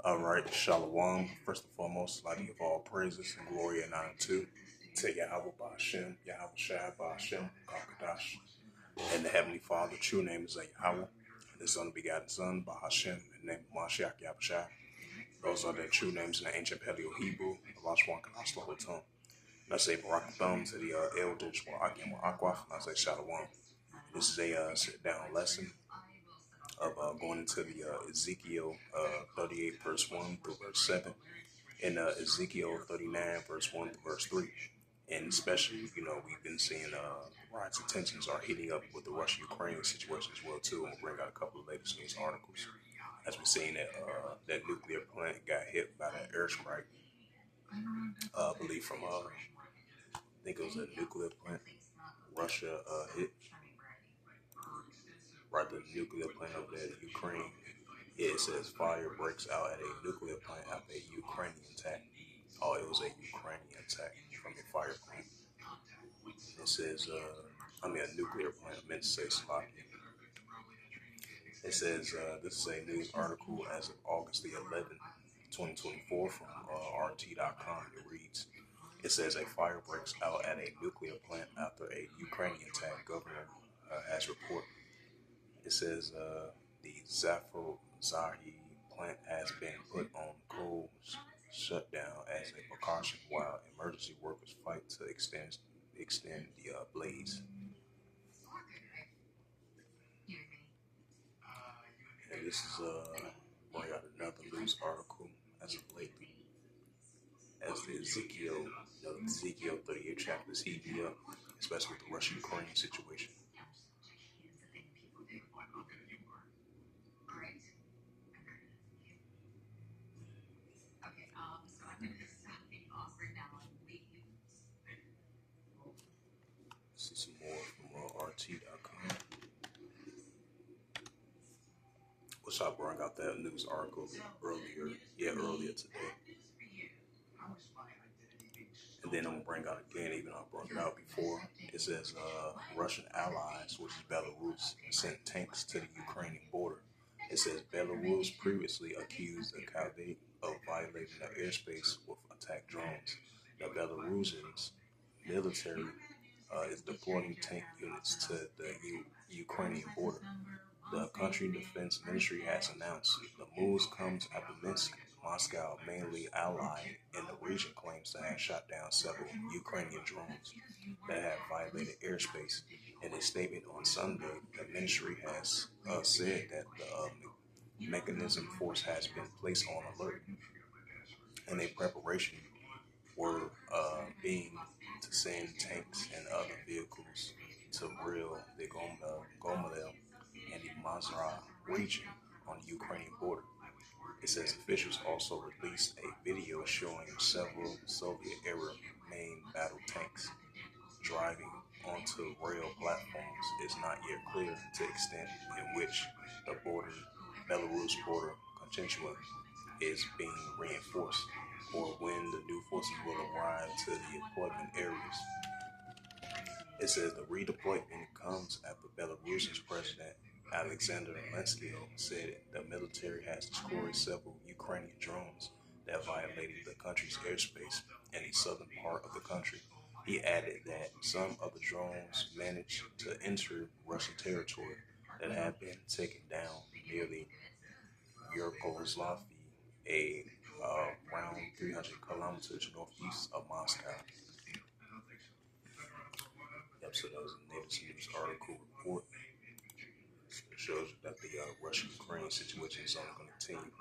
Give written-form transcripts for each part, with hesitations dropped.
All right, Shalom. First and foremost, I'd like to give all praises and glory and honor to Yahweh Ba'ashem, Yahweh Shai Ba'ashem, Kakadash, and the Heavenly Father. True name is Yahweh, and His unbegotten Son, Ba'ashem, in the name of Mashiach Yahweh Shai. Those are their true names in the ancient Paleo Hebrew, Alashwan Kadash Lahotam. And I say Barak Thumb to the elders, Wa'akim Wa'akwaf, and I say Shalom. This is a sit-down lesson of going into the Ezekiel 38 verse 1 through verse 7 and Ezekiel 39 verse 1 through verse 3. And especially, we've been seeing riots and tensions are heating up with the Russia-Ukraine situation as well too. And we'll bring out a couple of latest news articles. As we're seeing that that nuclear plant got hit by that airstrike, I believe from I think it was a nuclear plant Russia hit right the nuclear plant over there in Ukraine. It says fire breaks out at a nuclear plant after a Ukrainian attack. Oh, it was a Ukrainian attack from a fire plant. It says, a nuclear plant. I meant to say Slovakia. It says, this is a news article as of August the 11th, 2024 from RT.com. It reads, it says a fire breaks out at a nuclear plant after a Ukrainian attack, governor has reported. It says the Zaporizhzhia plant has been put on cold shutdown as a precaution while emergency workers fight to extend the blaze. And this is bring out another news article as of lately, as the Ezekiel 38 chapter is heating up, especially with the Russia-Ukraine situation. See some more from RT.com. Which I brought out that news article earlier today. And then I'm gonna bring out again, even though I brought it out before. It says Russian allies, which is Belarus, sent tanks to the Ukrainian border. It says Belarus previously accused the Khalid of violating the airspace with attack drones. The Belarusians military is deploying tank units to the Ukrainian border. The country defense ministry has announced the moves comes after Moscow, mainly ally in the region, claims to have shot down several Ukrainian drones that have violated airspace. In a statement on Sunday, the ministry has said that the mechanism force has been placed on alert, and a preparation were being to send tanks and other vehicles to Bril, the Gomel, and the Mazra region on the Ukrainian border. It says officials also released a video showing several Soviet-era main battle tanks driving onto rail platforms. It's not yet clear the extent in which the Belarus border contingent is being reinforced, or when the new forces will arrive to the deployment areas. It says the redeployment comes after Belarusian President Alexander Zelensky said the military has destroyed several Ukrainian drones that violated the country's airspace in the southern part of the country. He added that some of the drones managed to enter Russian territory that had been taken down near the Yugoslav, around 300 kilometers northeast of Moscow. Yep, so that was a latest news article report. It shows that the Russia-Ukraine situation is only going to continue.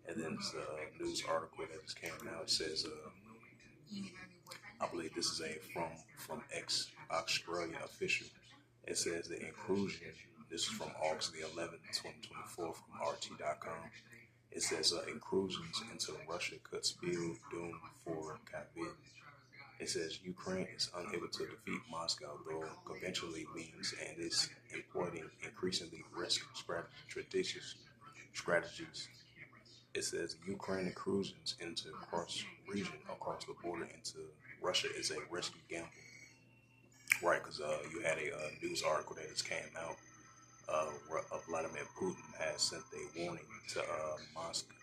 And then this news article that just came out. It says, I believe this is from ex-Australian official. It says the inclusion, this is from August the 11th, 2024 from RT.com. It says incursions into Russia could spell doom for Khabib. It says Ukraine is unable to defeat Moscow, though conventionally means, and is employing increasingly risk strategies. It says Ukraine incursions into region across the border into Russia is a risky gamble. Right, because you had a news article that just came out Vladimir Putin has sent a warning to Moscow.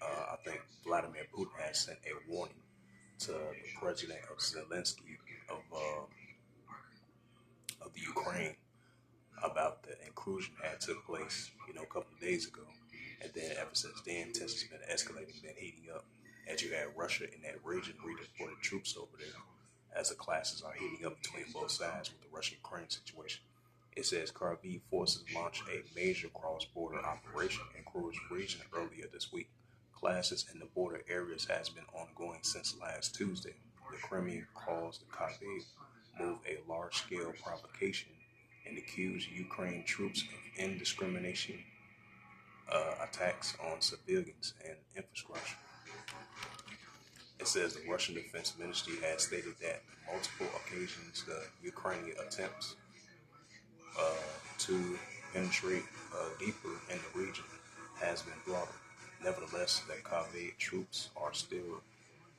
I think Vladimir Putin has sent a warning to the president of Zelensky of uh, of the Ukraine about the incursion that took place, a couple of days ago. And then ever since then, tensions been escalating, been heating up. As you had Russia in that region redeployed troops over there, as the clashes are heating up between both sides with the Russian-Ukraine situation. It says Kharkiv forces launched a major cross-border operation in Kursk region earlier this week. Clashes in the border areas has been ongoing since last Tuesday. The Kremlin calls the Kharkiv move a large-scale provocation and accused Ukraine troops of indiscrimination attacks on civilians and infrastructure. It says the Russian Defense Ministry has stated that on multiple occasions the Ukrainian attempts to penetrate deeper in the region has been thwarted. Nevertheless, the Kharkiv troops are still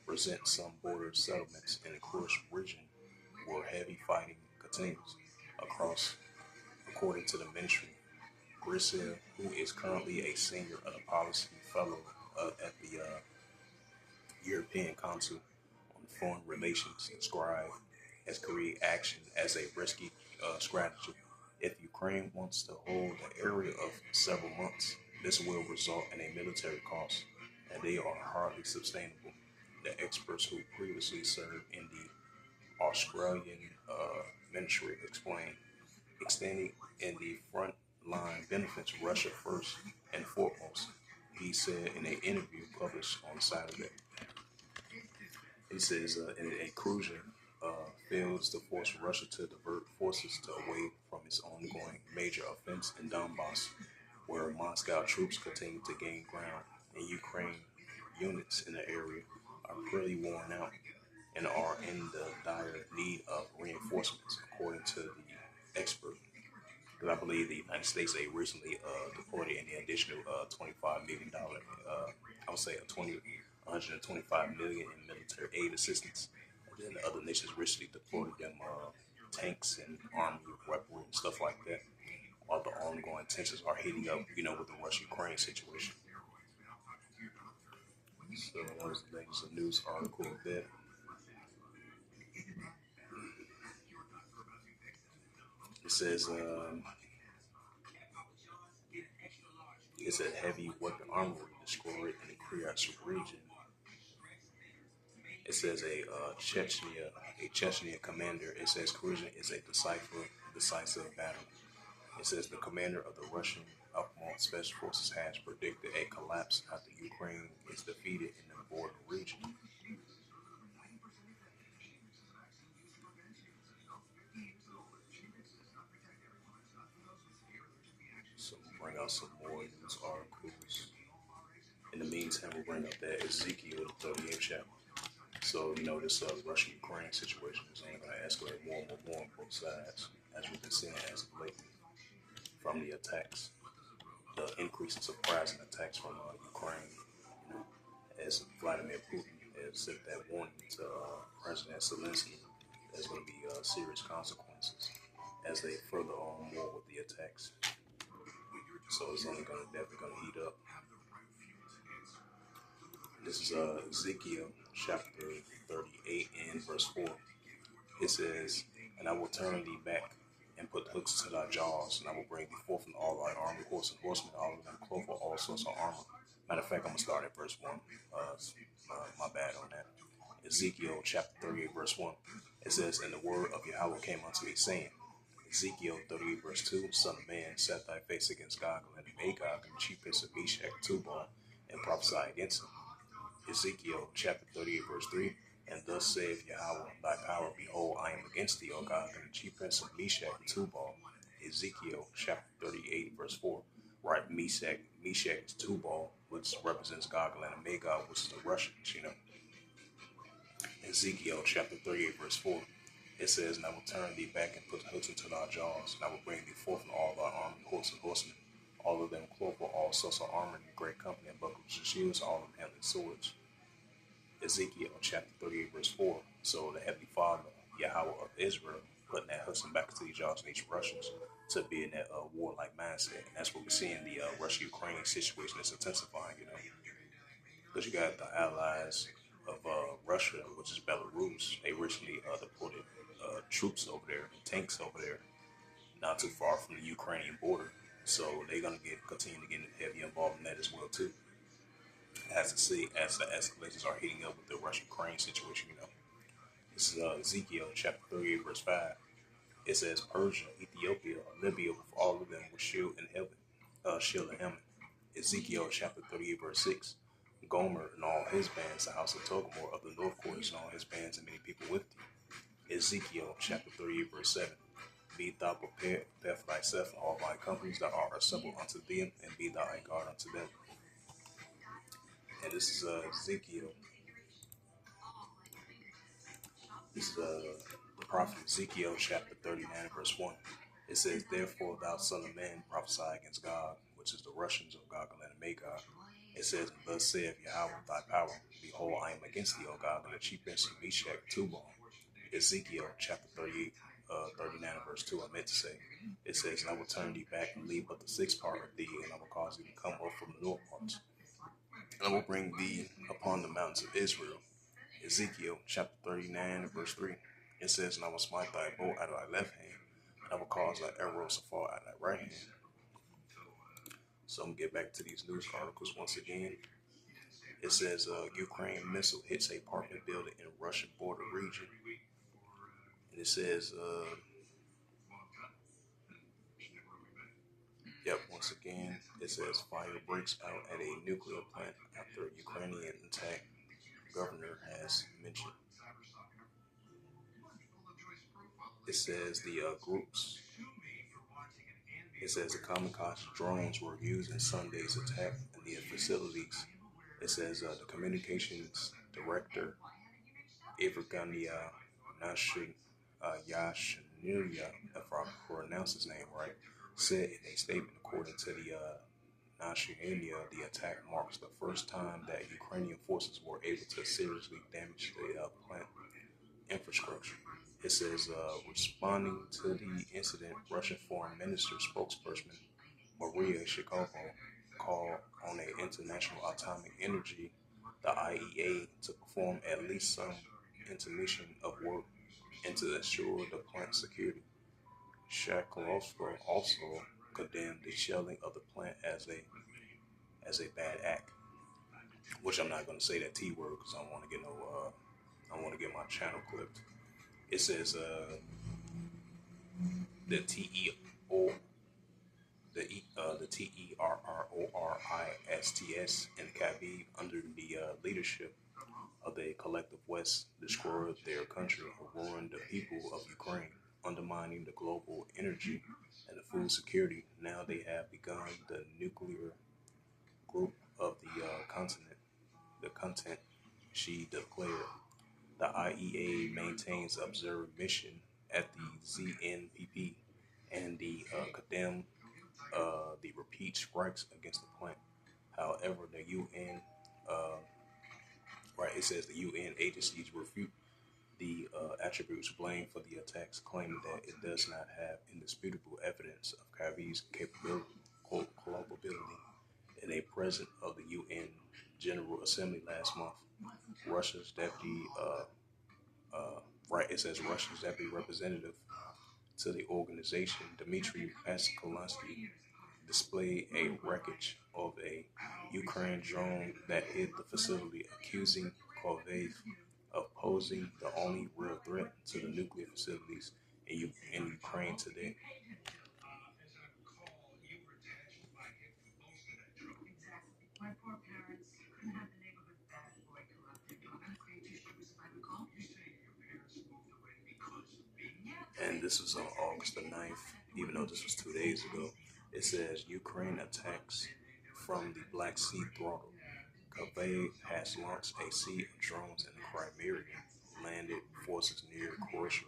present some border settlements in the Kursk region where heavy fighting continues across, according to the ministry. Grisel, who is currently a senior policy fellow at the European Council on Foreign Relations, described as Korean action as a risky strategy. If Ukraine wants to hold the area of several months, this will result in a military cost, and they are hardly sustainable. The experts who previously served in the Australian ministry explained, extending in the front line benefits Russia first and foremost, he said in an interview published on Saturday. He says in a cruiser fails to force Russia to divert forces away from its ongoing major offense in Donbass, where Moscow troops continue to gain ground, and Ukraine units in the area are pretty worn out and are in the dire need of reinforcements, according to the expert. Because I believe the United States, they recently deployed an additional $25 million, I would say $125 million in military aid assistance. And then the other nations recently deployed them tanks and army weaponry and stuff like that. While the ongoing tensions are heating up, with the Russia-Ukraine situation. So that was the latest news article there. It says it's a heavy weapon armory destroyed in the Kursk region. It says a Chechnya commander. It says Kursk is a decisive battle. It says the commander of the Russian Armed Special Forces has predicted a collapse after Ukraine is defeated in the border region. So we'll bring out some more news articles. In the meantime, we'll bring up that Ezekiel 38th chapter. So, this Russian-Ukraine situation is only going to escalate more and more on both sides, as we've been seeing as of late from the attacks, the increase in surprising attacks from Ukraine, as Vladimir Putin has sent that warning to President Zelensky. There's going to be serious consequences as they further on more with the attacks. So it's only definitely going to heat up. This is Ezekiel chapter 38 and verse 4. It says, "And I will turn thee back and put hooks to thy jaws, and I will bring thee forth from all thy army, horse and horsemen, all of them clothed with all sorts of armor." Matter of fact, I'm going to start at verse 1. My bad on that. Ezekiel chapter 38 verse 1. It says, "And the word of Yahweh came unto me, saying," Ezekiel 38 verse 2, "Son of man, set thy face against Gog and Magog, and the chief prince of Meshach, Tubal, and prophesy against him." Ezekiel chapter 38 verse 3, "And thus saith Yahweh, thy power, behold, I am against thee, O Gog, and the chief prince of Meshach, Tubal." Ezekiel chapter 38 verse 4, right? Meshach is Tubal, which represents Gog and Magog, which is the Russians, Ezekiel chapter 38 verse 4. It says, "And I will turn thee back and put hooks into thy jaws, and I will bring thee forth from all thy army, horse and horsemen, all of them clothed with all sorts of armor, and great company, and bucklers and shields, all of them handling swords." Ezekiel chapter 38 verse 4. So the Heavenly Father, Yahweh of Israel, putting that hooks back into these jaws and these Russians, to be in that warlike mindset. And that's what we're seeing. The Russia-Ukraine situation is intensifying, you know, because you got the allies of Russia, which is Belarus. They recently deported troops over there, tanks over there, not too far from the Ukrainian border. So they're gonna continue to get heavy involved in that as well too. As the escalations are heating up with the Russia-Ukraine situation, you know. This is Ezekiel chapter 38, verse 5. It says Persia, Ethiopia, Libya, with all of them with shield and helmet, shield and helmet. Ezekiel chapter 38, verse 6. Gomer and all his bands, the house of Togomor of the north quarters and all his bands, and many people with thee. Ezekiel chapter 38, verse 7. Be thou prepared for thyself and all thy companies that are assembled unto thee, and be thou a guard unto them. And this is Ezekiel. This is the prophet Ezekiel chapter 39, verse 1. It says, Therefore, thou son of man, prophesy against God, which is the Russians of Gog and Magog. It says, And thus saith Yahweh thy power, Behold, I am against thee, O God, and the chief prince of Meshach, Tubal. Ezekiel chapter 38, 39, verse 2, I meant to say. It says, And I will turn thee back and leave but the sixth part of thee, and I will cause thee to come up from the north parts. And I will bring thee upon the mountains of Israel. Ezekiel chapter 39, verse 3. It says, And I will smite thy bow out of thy left hand, and I will cause thy arrows to fall out of thy right hand. So I'm going to get back to these news articles once again. It says, Ukraine missile hits apartment building in Russian border region. And it says, once again, it says fire breaks out at a nuclear plant after a Ukrainian attack, governor has mentioned. It says the kamikaze drones were used in Sunday's attack near facilities. It says the communications director, Ivergania Yashnilia, if I pronounce his name right, said in a statement, according to the Yashnilia, the attack marks the first time that Ukrainian forces were able to seriously damage the plant infrastructure. It says, responding to the incident, Russian Foreign Minister spokesperson Maria Shakova called on the International Atomic Energy, the IEA, to perform at least some intermission of work and to ensure the plant security. Shaklovska also condemned the shelling of the plant as a bad act, which I'm not going to say that T word because I don't want to get I want to get my channel clipped. It says the TERRORISTS and Khabib, under the leadership of the collective West, destroyed their country, ruined the people of Ukraine, undermining the global energy and the food security. Now they have begun the nuclear group of the continent. The content, she declared. The IEA maintains observed mission at the ZNPP and the condemn the repeat strikes against the plant. However, the UN, it says the UN agencies refute the attributes blamed for the attacks, claiming that it does not have indisputable evidence of Khabib's culpability. In a present of the UN General Assembly last month, Russia's deputy, it says Russia's deputy representative to the organization, Dmitry Paskalansky, displayed a wreckage of a Ukraine drone that hit the facility, accusing Kharkiv of posing the only real threat to the nuclear facilities in Ukraine today. And this was on August the 9th, even though this was 2 days ago. It says Ukraine attacks from the Black Sea throttle. Kharkiv has launched a sea of drones in the Crimea, landed forces near Croatia.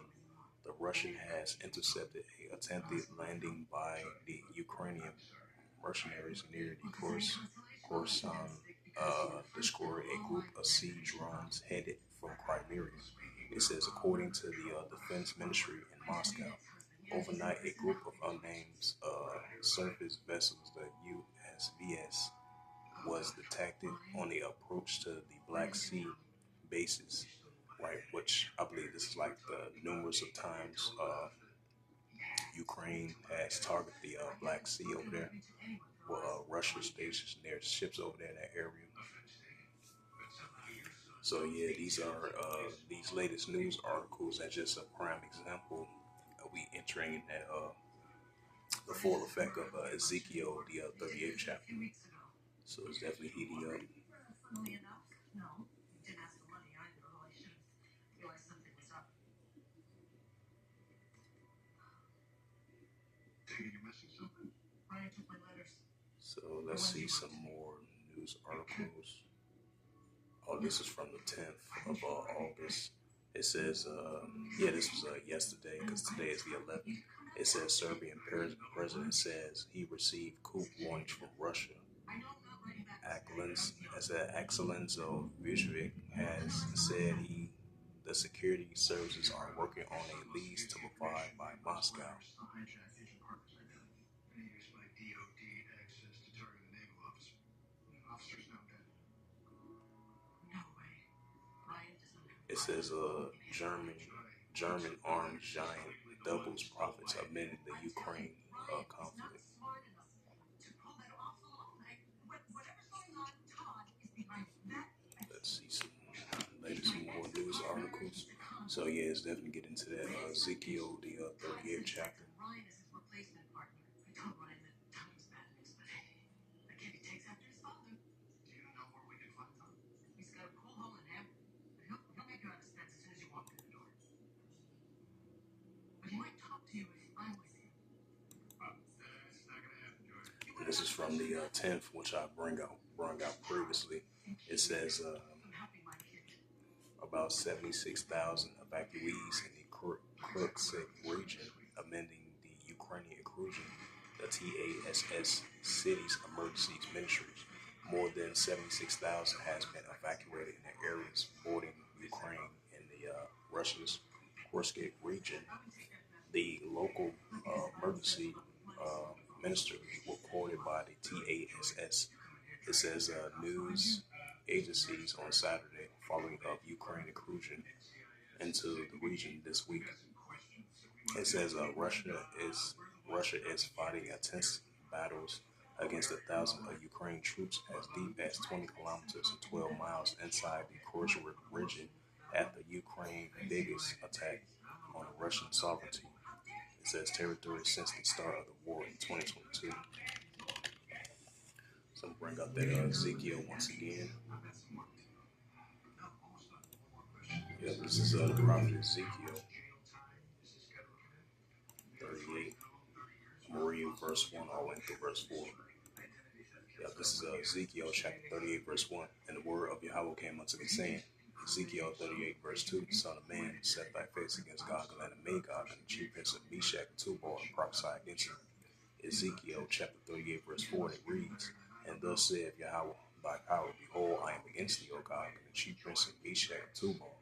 The Russian has intercepted an attempted landing by the Ukrainian mercenaries near the Khorasan, destroyed a group of sea drones headed from Crimea. It says, according to the defense ministry in Moscow. Overnight, a group of unnamed surface vessels, the USVS, was detected on the approach to the Black Sea bases, right? Which I believe this is like the numerous of times Ukraine has targeted the Black Sea over there. Well, Russia stations their ships over there in that area. So yeah, these are these latest news articles as just a prime example. We entering in that the full effect of Ezekiel, the 38th chapter. So it's definitely heating up. So let's see some more news articles. Oh, this is from the 10th of August. It says, yeah, this was yesterday because today is the 11th. It says Serbian president says he received coup warnings from Russia. Axelenzo Vujovic has said the security services are working on a lease to provide by Moscow. It says German arms giant doubles profits amid the Ukraine conflict. Let's see some latest more news articles. So yeah, it's definitely getting to that Ezekiel, the 38th chapter. This is from the 10th, which I brought out previously. It says about 76,000 evacuees in the Kursk region, amending the Ukrainian inclusion, the TASS city's emergency ministries. More than 76,000 has been evacuated in the areas bordering Ukraine in the Russia's Kursk region. The local emergency minister reported by the TASS. It says news agencies on Saturday following up Ukraine inclusion into the region this week. It says Russia is fighting intense battles against 1,000 of Ukraine troops as deep as 20 kilometers and 12 miles inside the Kursk region after Ukraine's biggest attack on Russian sovereignty. It says territory since the start of the war in 2022. So I'm bring up that Ezekiel once again. Yeah, this is the prophet Ezekiel 38. I'm going to read verse 1 all the way through verse 4. Yeah, this is Ezekiel chapter 38, verse 1. And the word of Yahweh came unto me, saying, Ezekiel 38, verse 2, Son of man, set thy face against Gog and Magog, and the chief prince of Meshach and Tubal, and prophesy against him. Ezekiel chapter 38, verse 4, and it reads, And thus saith Yahweh, thy power, behold, I am against thee, O Gog, and the chief prince of Meshach and Tubal.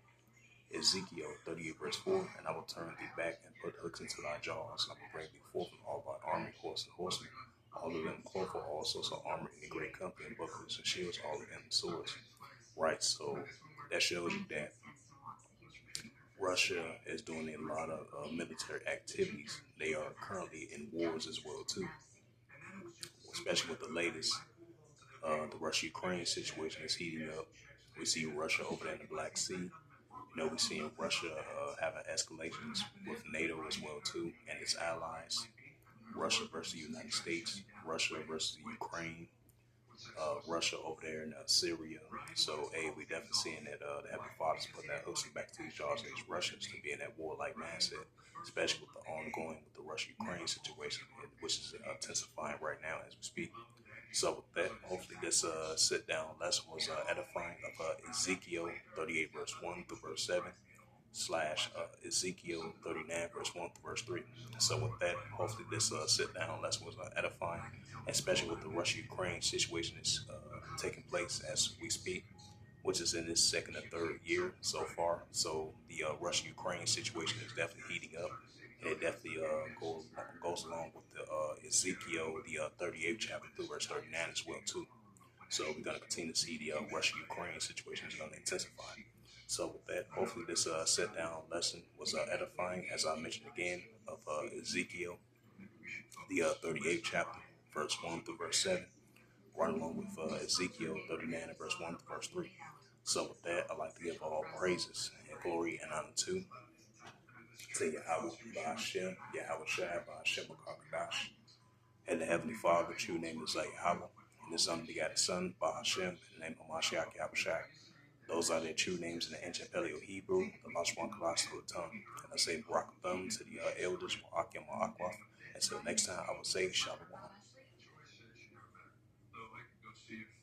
Ezekiel 38, verse 4, and I will turn thee back and put hooks into thy jaws, and I will bring thee forth from all thy army, horse and horsemen, all of them clothed all sorts of armor in a great company, and bucklers and shields, all of them swords. Right, so that shows you that Russia is doing a lot of military activities. They are currently in wars as well too, especially with the latest. The Russia-Ukraine situation is heating up. We see Russia over there in the Black Sea. We're seeing Russia having escalations with NATO as well too, and its allies. Russia versus the United States, Russia versus Ukraine, Russia over there in Syria. So, hey, we definitely seeing that the Heavenly Father's putting that hooks back to these jaws of these Russians to be in that warlike mindset, especially with the ongoing with the Russia-Ukraine situation, which is intensifying right now as we speak. So with that, hopefully this sit-down lesson was edifying of Ezekiel 38 verse 1 through verse 7 slash Ezekiel 39 verse 1 through verse 3. So with that, hopefully this sit-down lesson was edifying, especially with the Russia-Ukraine situation is taking place as we speak, which is in this second or third year so far. So the Russia-Ukraine situation is definitely heating up. And it definitely goes along with the Ezekiel, the 38th chapter through verse 39 as well too. So we're going to continue to see the Russia-Ukraine situation is going to intensify. So with that, hopefully this sit-down lesson was edifying, as I mentioned again, of Ezekiel, the 38th chapter, verse 1 through verse 7, right along with Ezekiel 39 and verse 1 through verse 3. So with that, I'd like to give all praises and glory and honor to Yahweh, Ba'ashem, Yahweh Shai, Ba'ashem, Makakadash, and the Heavenly Father, true name is Yahweh, and His unbegotten Son, Ba'ashem, in the name of Mashiach, Yahweh Shai. Those are their true names in the ancient Paleo-Hebrew, the Lashwan Kalash tongue. And I say Barak Thumb to the elders, Ma'akim Ma'akwaf. Until next time, I will say Shalom.